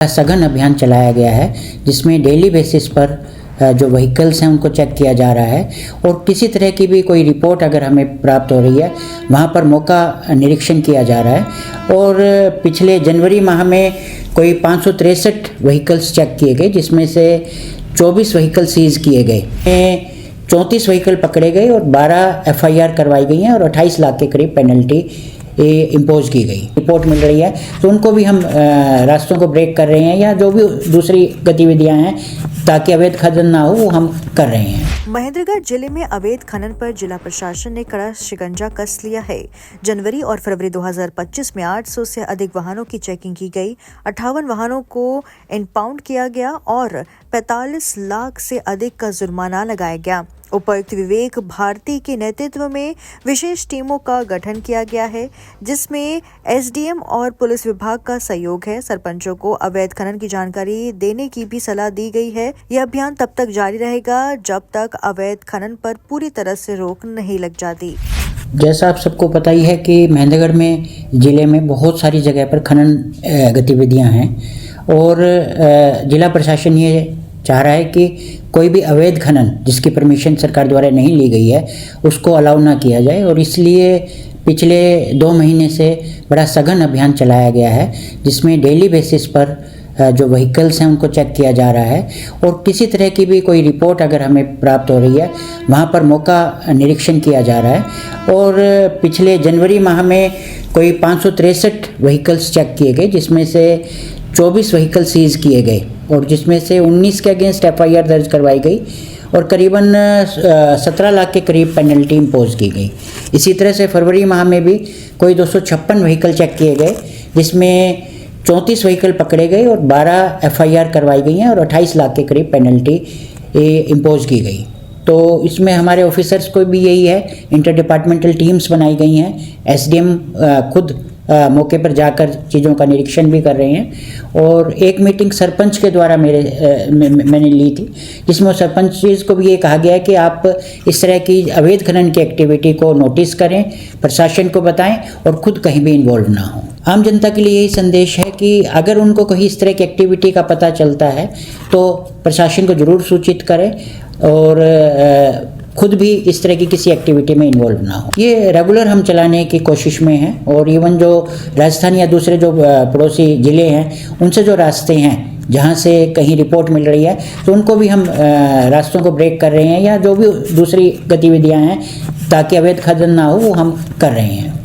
सघन अभियान चलाया गया है जिसमें डेली बेसिस पर जो व्हीकल्स हैं उनको चेक किया जा रहा है और किसी तरह की भी कोई रिपोर्ट अगर हमें प्राप्त हो रही है वहाँ पर मौका निरीक्षण किया जा रहा है। और पिछले जनवरी माह में कोई 563 व्हीकल्स चेक किए गए जिसमें से 24 व्हीकल सीज किए गए, 34 व्हीकल पकड़े गए और 12 FIR करवाई गई हैं और 28 लाख के करीब पेनल्टी इम्पोज की गई। रिपोर्ट मिल रही है तो उनको भी हम रास्तों को ब्रेक कर रहे हैं या जो भी दूसरी गतिविधियां हैं ताकि अवैध खनन ना हो वो हम कर रहे हैं। महेंद्रगढ़ जिले में अवैध खनन पर जिला प्रशासन ने कड़ा शिकंजा कस लिया है। जनवरी और फरवरी 2025 में 800 से अधिक वाहनों की चेकिंग की गई, 58 वाहनों को इम्पाउंड किया गया और 45 लाख से अधिक का जुर्माना लगाया गया। उपायुक्त विवेक भारती के नेतृत्व में विशेष टीमों का गठन किया गया है जिसमें SDM और पुलिस विभाग का सहयोग है। सरपंचों को अवैध खनन की जानकारी देने की भी सलाह दी गई है। यह अभियान तब तक जारी रहेगा जब तक अवैध खनन पर पूरी तरह से रोक नहीं लग जाती। जैसा आप सबको पता ही है कि महेंद्रगढ़ में जिले में बहुत सारी जगह पर खनन गतिविधियां हैं और जिला प्रशासन ये चाह रहा है कि कोई भी अवैध खनन जिसकी परमिशन सरकार द्वारा नहीं ली गई है उसको अलाउ ना किया जाए और इसलिए पिछले 2 महीने से बड़ा सघन अभियान चलाया गया है जिसमें डेली बेसिस पर जो व्हीकल्स हैं उनको चेक किया जा रहा है और किसी तरह की भी कोई रिपोर्ट अगर हमें प्राप्त हो रही है वहाँ पर मौका निरीक्षण किया जा रहा है। और पिछले जनवरी माह में कोई 563 व्हीकल्स चेक किए गए जिसमें से 24 व्हीकल सीज किए गए और जिसमें से 19 के अगेंस्ट FIR दर्ज करवाई गई और करीबन 17 लाख के करीब पेनल्टी इम्पोज की गई। इसी तरह से फरवरी माह में भी कोई 256 व्हीकल चेक किए गए जिसमें 34 व्हीकल पकड़े गए और 12 FIR करवाई गई हैं और 28 लाख के करीब पेनल्टी इम्पोज की गई। तो इसमें हमारे ऑफिसर्स को भी यही है, इंटर डिपार्टमेंटल टीम्स बनाई गई हैं, SDM खुद मौके पर जाकर चीज़ों का निरीक्षण भी कर रहे हैं और एक मीटिंग सरपंच के द्वारा मैंने ली थी जिसमें सरपंच को भी ये कहा गया है कि आप इस तरह की अवैध खनन की एक्टिविटी को नोटिस करें, प्रशासन को बताएं और खुद कहीं भी इन्वॉल्व ना हो। आम जनता के लिए यही संदेश है कि अगर उनको कहीं इस तरह की एक्टिविटी का पता चलता है तो प्रशासन को ज़रूर सूचित करें और खुद भी इस तरह की किसी एक्टिविटी में इन्वॉल्व ना हो। ये रेगुलर हम चलाने की कोशिश में हैं और इवन जो राजस्थान या दूसरे जो पड़ोसी ज़िले हैं उनसे जो रास्ते हैं जहाँ से कहीं रिपोर्ट मिल रही है तो उनको भी हम रास्तों को ब्रेक कर रहे हैं या जो भी दूसरी गतिविधियाँ हैं ताकि अवैध खनन ना हो वो हम कर रहे हैं।